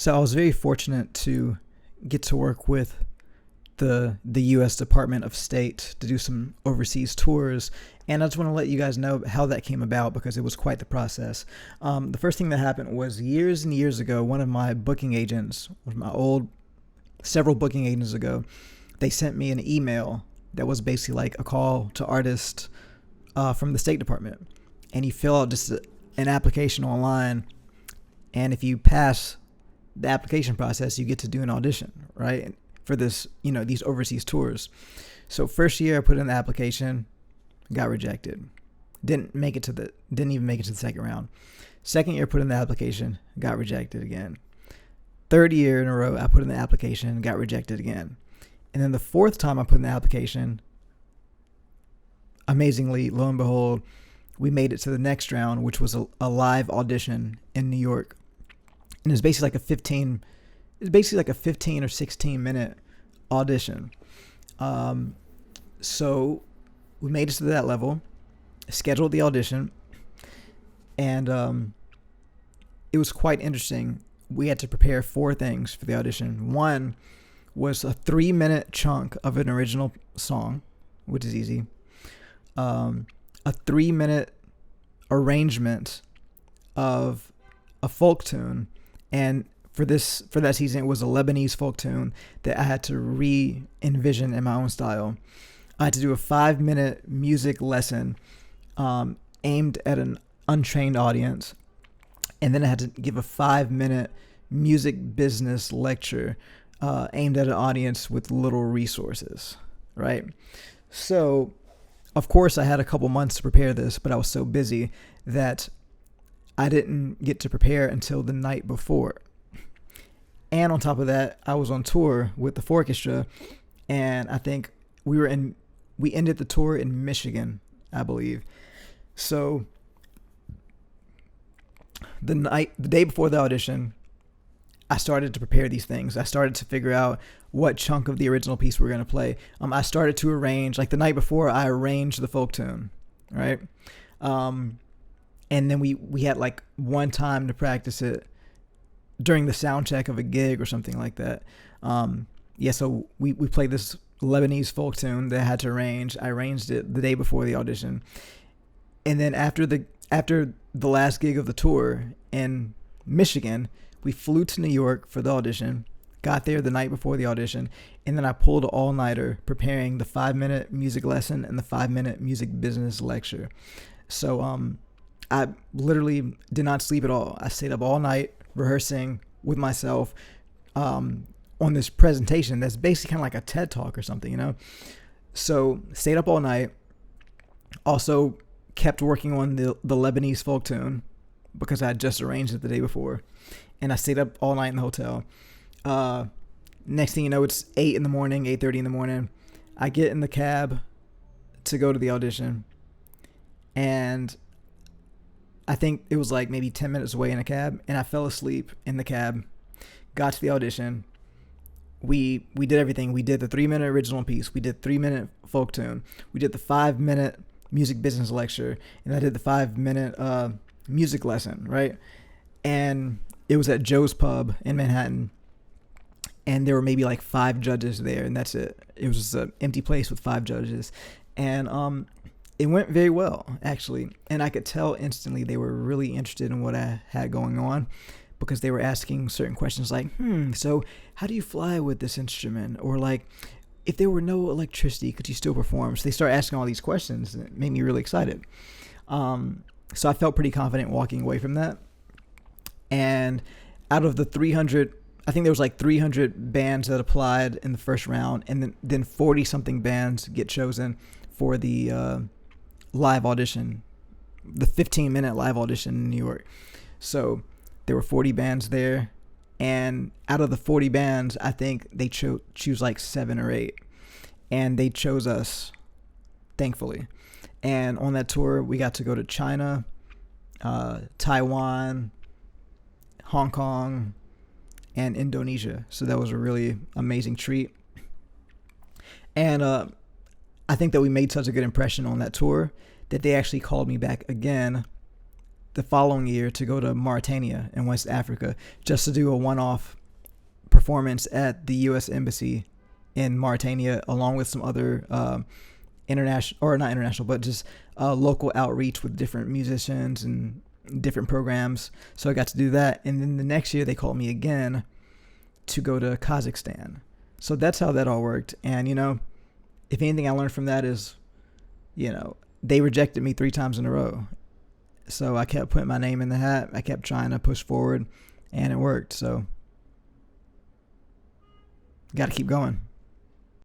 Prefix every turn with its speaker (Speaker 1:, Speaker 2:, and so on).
Speaker 1: So I was very fortunate to get to work with the U.S. Department of State to do some overseas tours, and I just want to let you guys know how that came about because it was quite the process. The first thing that happened was years and years ago. One of my booking agents, my old several booking agents ago, they sent me an email that was basically like a call to artists from the State Department, and you fill out just an application online, and if you pass the application process, you get to do an audition, right? For this, these overseas tours. So first year I put in the application, got rejected. Didn't even make it to the second round. Second year, put in the application, got rejected again. Third year in a row, I put in the application, got rejected again. And then the fourth time I put in the application, amazingly, lo and behold, we made it to the next round, which was a live audition in New York. And it's basically like a 15 or 16 minute audition. So we made it to that level, scheduled the audition, and it was quite interesting. We had to prepare 4 things for the audition. One was a 3-minute chunk of an original song, which is easy. A 3-minute arrangement of a folk tune, and for that season, it was a Lebanese folk tune that I had to re-envision in my own style. I had to do a 5-minute music lesson aimed at an untrained audience, and then I had to give a 5-minute music business lecture aimed at an audience with little resources, right? So, of course, I had a couple months to prepare this, but I was so busy that I didn't get to prepare until the night before. And on top of that, I was on tour with the Forchestra, and I think we ended the tour in Michigan, I believe. So the day before the audition, I started to prepare these things. I started to figure out what chunk of the original piece we were going to play. I started to arrange, like the night before, I arranged the folk tune, right? And then we had like one time to practice it during the sound check of a gig or something like that. So we played this Lebanese folk tune that I had to arrange. I arranged it the day before the audition. And then after the last gig of the tour in Michigan, we flew to New York for the audition, got there the night before the audition, and then I pulled an all-nighter preparing the 5-minute music lesson and the 5-minute music business lecture. So I literally did not sleep at all. I stayed up all night rehearsing with myself on this presentation that's basically kind of like a TED Talk or something, So stayed up all night. Also kept working on the Lebanese folk tune because I had just arranged it the day before. And I stayed up all night in the hotel. Next thing you know, it's 8:30 in the morning. I get in the cab to go to the audition. And I think it was like maybe 10 minutes away in a cab, and I fell asleep in the cab, got to the audition. We did everything. We did the 3-minute original piece. We did 3-minute folk tune. We did the 5-minute music business lecture, and I did the 5-minute music lesson, right? And it was at Joe's Pub in Manhattan, and there were maybe like 5 judges there, and that's it. It was just an empty place with 5 judges, and it went very well, actually. And I could tell instantly they were really interested in what I had going on because they were asking certain questions like, so how do you fly with this instrument? Or like, if there were no electricity, could you still perform? So they started asking all these questions, and it made me really excited. So I felt pretty confident walking away from that. And out of the 300, I think there was like 300 bands that applied in the first round, and then 40-something bands get chosen for the live audition, the 15-minute live audition in New York. So there were 40 bands there, and out of the 40 bands, I think they choose like 7 or 8, and they chose us, thankfully. And on that tour, we got to go to China, Taiwan, Hong Kong, and Indonesia. So that was a really amazing treat. And I think that we made such a good impression on that tour that they actually called me back again the following year to go to Mauritania in West Africa just to do a one-off performance at the U.S. Embassy in Mauritania, along with some other international, or not international, but just local outreach with different musicians and different programs. So I got to do that. And then the next year they called me again to go to Kazakhstan. So that's how that all worked. And, if anything I learned from that is, they rejected me 3 times in a row. So I kept putting my name in the hat. I kept trying to push forward, and it worked. So got to keep going.